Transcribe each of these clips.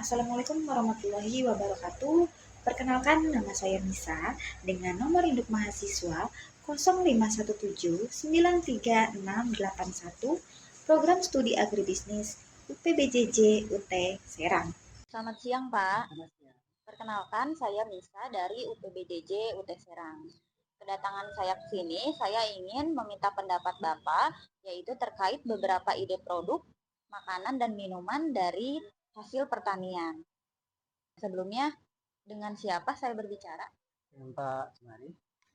Assalamualaikum warahmatullahi wabarakatuh. Perkenalkan, nama saya Nisa dengan nomor induk mahasiswa 0517936681, program studi agribisnis UPBJJ UT Serang. Selamat siang, Pak. Perkenalkan, saya Misa dari UPBJJ UT Serang. Kedatangan saya ke sini, saya ingin meminta pendapat Bapak, yaitu terkait beberapa ide produk, makanan, dan minuman dari hasil pertanian. Sebelumnya, dengan siapa saya berbicara? Dengan Pak Jemari.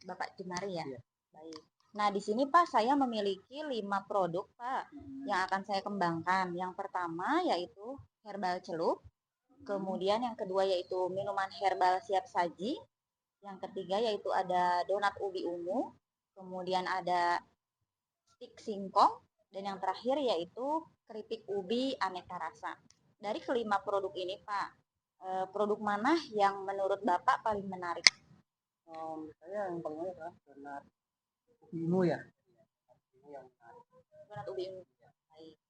Bapak Jemari ya? Iya. Baik. Nah, di sini Pak, saya memiliki 5 produk, Pak, yang akan saya kembangkan. Yang pertama yaitu herbal celup, kemudian yang kedua yaitu minuman herbal siap saji, yang ketiga yaitu ada donat ubi ungu, kemudian ada stik singkong, dan yang terakhir yaitu keripik ubi aneka rasa. Dari kelima produk ini, Pak, produk mana yang menurut Bapak paling menarik? Saya yang paling menarik adalah donat ubi ungu ya. Yang menarik. Donat ubi ungu. Baik.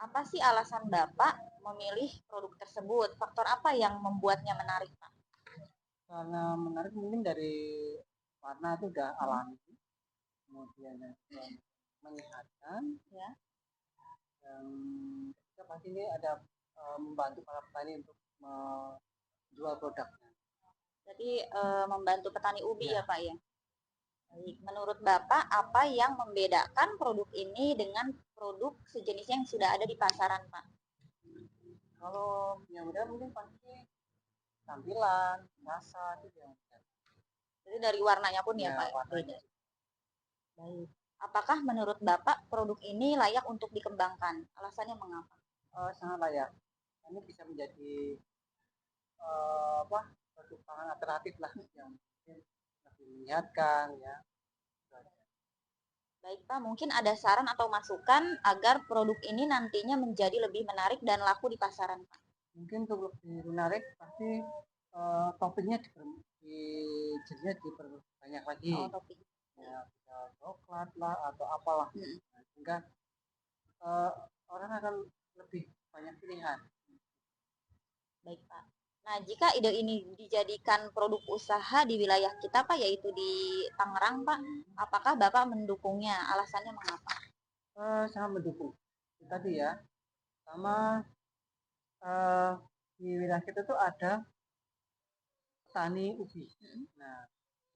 Apa sih alasan Bapak memilih produk tersebut? Faktor apa yang membuatnya menarik, Pak? Karena menarik mungkin dari warna itu udah alami, kemudian menyehatkan, Ya. dan kita pasti ini ada membantu para petani untuk menjual produknya. Jadi membantu petani ubi Ya. ya, Pak ya. Baik. Menurut Bapak, apa yang membedakan produk ini dengan produk sejenisnya yang sudah ada di pasaran, Pak? Kalau yang mudah mungkin pasti tampilan, rasa itu yang mudah. Jadi dari warnanya pun ya, Pak. Warnanya. Beda. Baik. Apakah menurut Bapak produk ini layak untuk dikembangkan? Alasannya mengapa? Sangat layak. Ini bisa menjadi produk pangan alternatif lah yang mungkin lebih menyehatkan ya. Baik, Pak, mungkin ada saran atau masukan agar produk ini nantinya menjadi lebih menarik dan laku di pasaran, Pak? Mungkin untuk lebih menarik pasti toppingnya jadinya diperbanyak lagi. Topping. Ya, bisa coklat lah atau apalah. Nah, sehingga orang akan lebih banyak pilihan. Baik, Pak. Nah, jika ide ini dijadikan produk usaha di wilayah kita, Pak, yaitu di Tangerang, Pak, apakah Bapak mendukungnya? Alasannya mengapa? Sangat mendukung. Tadi ya, sama di wilayah kita tuh ada petani ubi. Nah,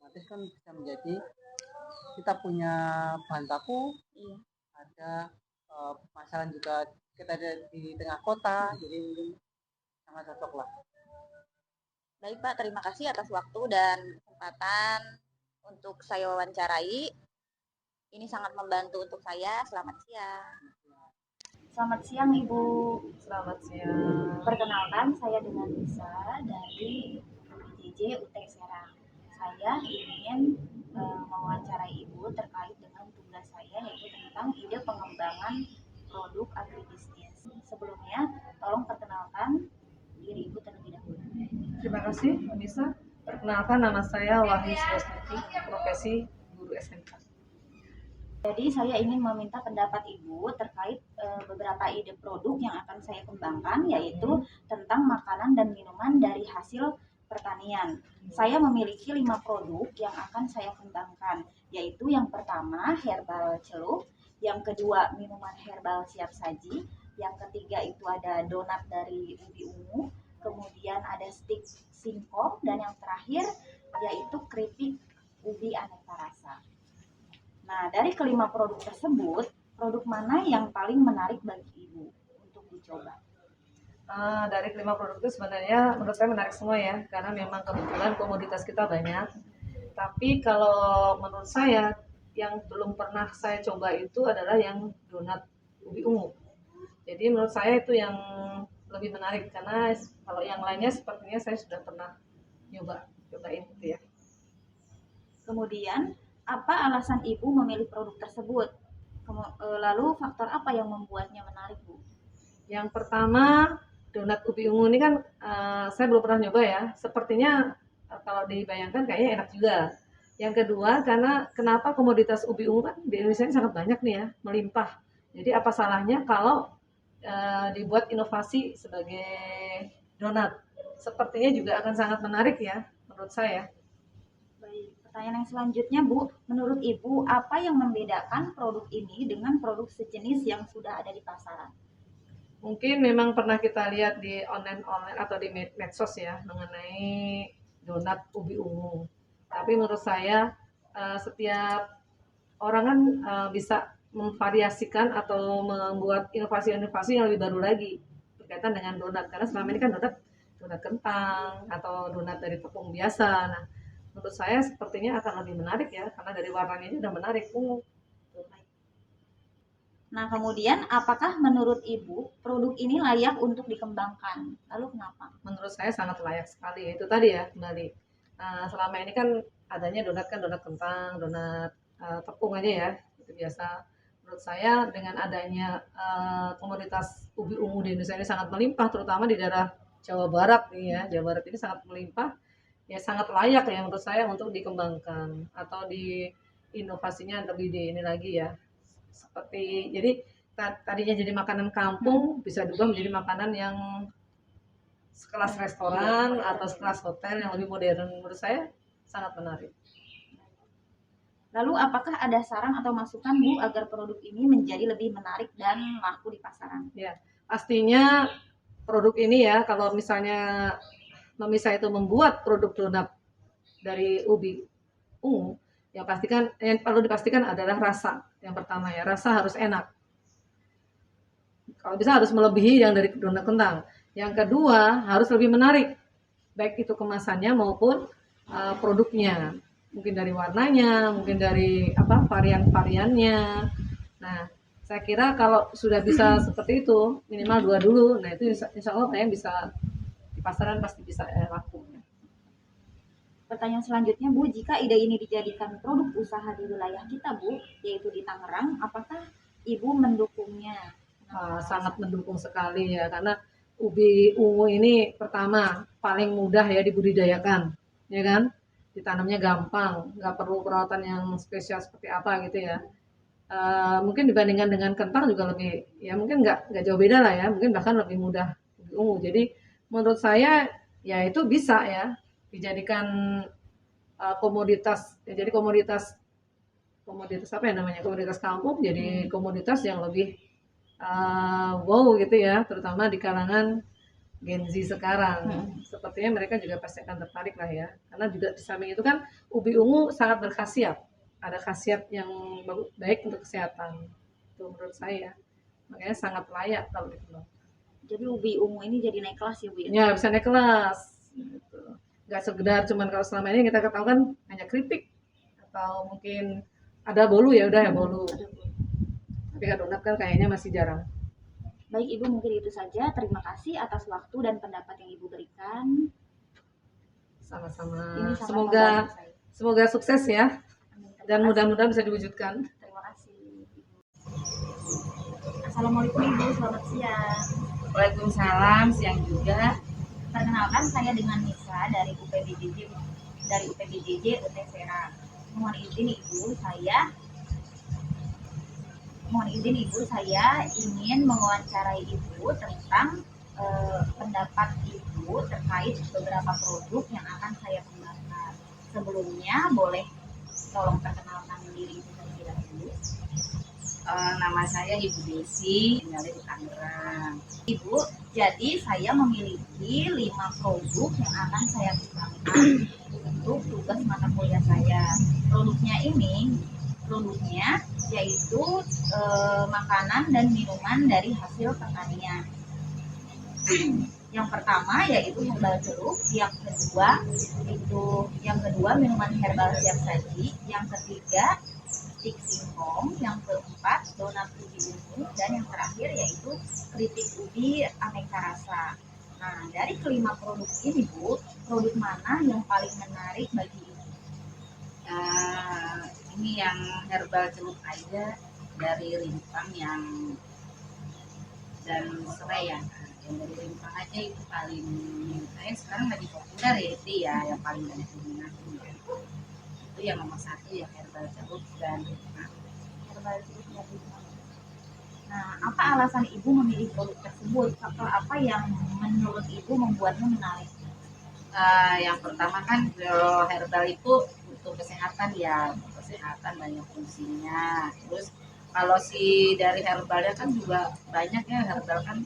nanti kan bisa menjadi kita punya bahan baku. Iya. Ada pemasaran juga, kita ada di tengah kota, jadi mungkin sangat cocok lah. Baik, Pak, terima kasih atas waktu dan kesempatan untuk saya wawancarai. Ini sangat membantu untuk saya. Selamat siang. Selamat siang Ibu. Selamat siang. Perkenalkan, saya dengan Nisa dari UPBJJ UT Serang. Saya ingin mewawancarai Ibu terkait dengan tugas saya, yaitu tentang ide pengembangan produk agribisnis. Sebelumnya, tolong perkenalkan diri Ibu terlebih dahulu. Terima kasih, Anissa. Perkenalkan, nama saya Wahyu Swastuti, profesi guru SMK. Jadi saya ingin meminta pendapat Ibu terkait beberapa ide produk yang akan saya kembangkan, yaitu tentang makanan dan minuman dari hasil pertanian. Saya memiliki 5 produk yang akan saya kembangkan, yaitu yang pertama herbal celup, yang kedua minuman herbal siap saji, yang ketiga itu ada donat dari ubi ungu, kemudian ada stik singkong, dan yang terakhir yaitu keripik ubi aneka rasa. Nah, dari kelima produk tersebut, produk mana yang paling menarik bagi Ibu untuk dicoba? Dari kelima produk itu sebenarnya menurut saya menarik semua ya, karena memang kebetulan komoditas kita banyak. Tapi kalau menurut saya, yang belum pernah saya coba itu adalah yang donat ubi ungu. Jadi menurut saya itu yang lebih menarik, karena kalau yang lainnya sepertinya saya sudah pernah cobain gitu ya. Kemudian, apa alasan Ibu memilih produk tersebut? Lalu faktor apa yang membuatnya menarik, Bu? Yang pertama, donat ubi ungu ini kan saya belum pernah nyoba ya. Sepertinya kalau dibayangkan kayaknya enak juga. Yang kedua, karena kenapa komoditas ubi ungu kan di Indonesia ini sangat banyak nih ya, melimpah. Jadi apa salahnya kalau dibuat inovasi sebagai donat. Sepertinya juga akan sangat menarik ya menurut saya. Baik, pertanyaan yang selanjutnya Bu, menurut Ibu apa yang membedakan produk ini dengan produk sejenis yang sudah ada di pasaran? Mungkin memang pernah kita lihat di online atau di medsos ya mengenai donat ubi ungu. Tapi menurut saya setiap orang kan bisa memvariasikan atau membuat inovasi-inovasi yang lebih baru lagi berkaitan dengan donat. Karena selama ini kan donat kentang atau donat dari tepung biasa. Nah, menurut saya sepertinya akan lebih menarik ya karena dari warnanya ini udah menarik ungu. Nah, kemudian apakah menurut Ibu produk ini layak untuk dikembangkan? Lalu kenapa? Menurut saya sangat layak sekali. Itu tadi ya kembali. Selama ini kan adanya donat kan donat kentang, donat tepung aja ya. Itu biasa. Menurut saya dengan adanya komoditas ubi ungu di Indonesia ini sangat melimpah, terutama di daerah Jawa Barat nih ya. Jawa Barat ini sangat melimpah, ya sangat layak ya menurut saya untuk dikembangkan atau di inovasinya lebih di ini lagi ya. Seperti jadi tadinya jadi makanan kampung bisa juga menjadi makanan yang sekelas restoran atau sekelas hotel yang lebih modern. Menurut saya sangat menarik. Lalu apakah ada saran atau masukan Bu agar produk ini menjadi lebih menarik dan laku di pasaran? Ya, pastinya produk ini ya kalau misalnya Memisa itu membuat produk donat dari ubi ungu, yang perlu dipastikan adalah rasa. Yang pertama ya, rasa harus enak. Kalau bisa harus melebihi yang dari donat kentang. Yang kedua, harus lebih menarik. Baik itu kemasannya maupun produknya. Mungkin dari warnanya, mungkin dari varian-variannya. Nah, saya kira kalau sudah bisa seperti itu, minimal 2 dulu. Nah, itu insya Allah kayaknya bisa di pasaran pasti bisa laku. Pertanyaan selanjutnya Bu, jika ide ini dijadikan produk usaha di wilayah kita Bu, yaitu di Tangerang, apakah Ibu mendukungnya? Sangat mendukung sekali ya, karena ubi ungu ini pertama paling mudah ya dibudidayakan, ya kan? Ditanamnya gampang, nggak perlu perawatan yang spesial seperti apa gitu ya. Mungkin dibandingkan dengan kentang juga lebih, ya mungkin nggak jauh beda lah ya, mungkin bahkan lebih mudah ubi ungu. Jadi menurut saya ya itu bisa ya dijadikan komoditas, ya jadi komoditas apa ya namanya, komoditas kampung jadi komoditas yang lebih wow gitu ya, terutama di kalangan Gen Z sekarang. Sepertinya mereka juga pasti akan tertarik lah ya, karena juga di samping itu kan ubi ungu sangat berkhasiat, ada khasiat yang baik untuk kesehatan. Itu menurut saya, makanya sangat layak kalau dikembangkan. Jadi ubi ungu ini jadi naik kelas ya Bu ya? Ya bisa naik kelas, gitu. Nggak sekedar cuman kalau selama ini kita ketahui kan hanya keripik atau mungkin ada bolu ya udah ya bolu. Tapi kan donat kan kayaknya masih jarang. Baik Ibu, mungkin itu saja. Terima kasih atas waktu dan pendapat yang Ibu berikan. Sama-sama. Ini sangat Semoga membantu saya. semoga sukses ya, Amin. Terima dan kasih. mudah-mudahan bisa diwujudkan. Terima kasih Ibu. Assalamualaikum Ibu, selamat siang. Waalaikumsalam, siang juga. Perkenalkan saya dengan Nisa dari UPBJJ UTSera. Mohon izin Ibu, saya ingin mewawancarai Ibu tentang pendapat Ibu terkait beberapa produk yang akan saya kembangkan. Sebelumnya boleh tolong perkenalkan diri Ibu terlebih dahulu. Nama saya Ibu Desi, tinggal di Tangerang. Ibu, jadi saya memiliki 5 produk yang akan saya kembangkan untuk tugas mata kuliah saya. Produknya yaitu makanan dan minuman dari hasil pertanian. Yang pertama yaitu herbal jeruk, yang kedua minuman herbal siap saji, yang ketiga stik singkong, yang keempat donat ubi ungu, dan yang terakhir yaitu keripik ubi aneka rasa. Nah, dari kelima produk ini Bu, produk mana yang paling menarik bagi Ibu? Ini yang herbal jeruk aja dari Rimpang dan serai ya. Yang dari Rimpang aja itu paling sekarang lagi populer ya, itu ya yang paling banyak diminati ya. Itu yang nomor 1 ya herbal jeruk dan Rimpang. Herbal jeruk dan Rimpang. Nah, apa alasan Ibu memilih produk tersebut? Faktor apa yang menurut Ibu membuatnya menarik? Yang pertama kan kalau herbal itu untuk kesehatan ya, untuk kesehatan banyak fungsinya. Terus kalau si dari herbalnya kan juga banyak ya, herbal kan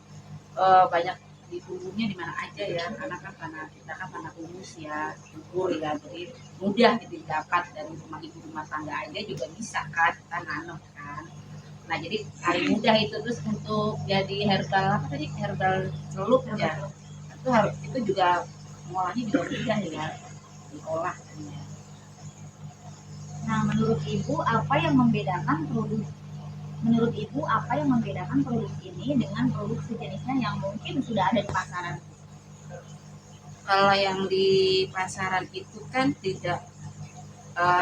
banyak ditumbuhnya di mana aja ya, karena kan tanah kita kan tanah humus ya, subur ya, jadi mudah gitu didapat dari rumah ibu rumah tangga aja juga bisa kan kita nanam kan. Nah jadi paling mudah itu. Terus untuk jadi herbal apa tadi, herbal celup ya, itu juga ngolahnya juga mudah ya, diolah kan ya. Nah, menurut Ibu apa yang membedakan produk ini dengan produk sejenisnya yang mungkin sudah ada di pasaran? Kalau yang di pasaran itu kan tidak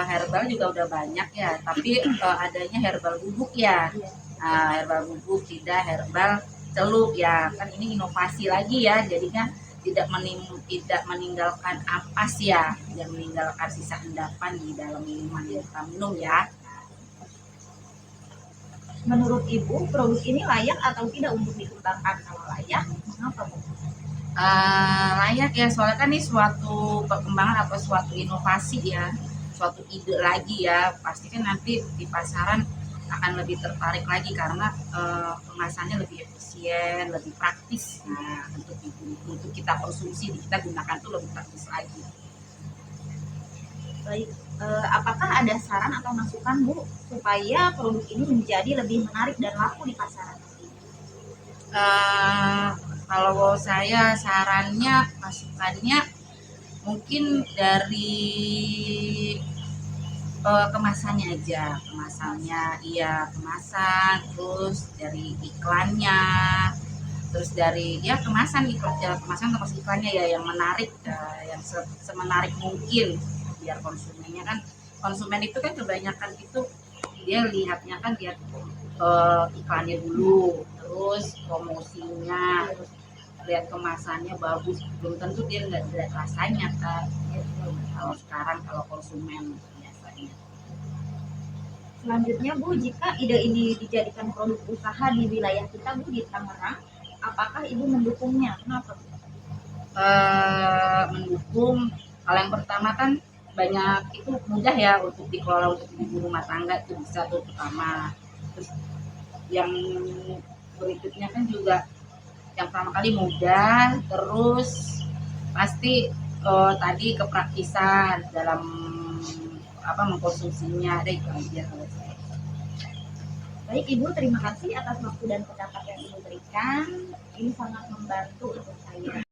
herbal juga udah banyak ya, tapi adanya herbal bubuk ya. Herbal bubuk, tidak herbal celup ya, kan ini inovasi lagi ya, jadinya tidak meninggalkan ampas ya, tidak meninggalkan sisa endapan di dalam minuman yang kita minum ya. Menurut Ibu produk ini layak atau tidak untuk dikembangkan? Kalau layak, mengapa Bu? Layak ya, soalnya kan ini suatu perkembangan atau suatu inovasi ya, suatu ide lagi ya, pasti kan nanti di pasaran akan lebih tertarik lagi karena kemasannya lebih efisien, lebih praktis. Nah, untuk kita konsumsi, kita gunakan tuh lebih praktis lagi. Baik, apakah ada saran atau masukan Bu supaya produk ini menjadi lebih menarik dan laku di pasaran? Kalau saya sarannya, masukannya mungkin dari kemasannya aja, iya kemasan, terus dari iklannya, terus dari ya kemasan termasuk iklannya ya yang menarik, yang semenarik mungkin biar konsumennya kan, konsumen itu kan kebanyakan itu dia lihatnya kan lihat iklannya dulu, terus promosinya, terus lihat kemasannya bagus, belum tentu dia nggak lihat rasanya kan. Kalau sekarang kalau konsumen biasanya. Selanjutnya Bu, jika ide ini dijadikan produk usaha di wilayah kita Bu di Tangerang, apakah Ibu mendukungnya? Kenapa Bu? Mendukung, kalau yang pertama kan banyak itu mudah ya untuk dikelola untuk ibu rumah tangga, itu bisa tuh pertama. Terus yang berikutnya kan juga yang pertama kali mudah, terus pasti tadi kepraktisan dalam apa mengkonsumsinya, ada itu aja kalau saya. Baik Ibu, terima kasih atas waktu dan pendapat yang Ibu berikan. Ini sangat membantu untuk saya.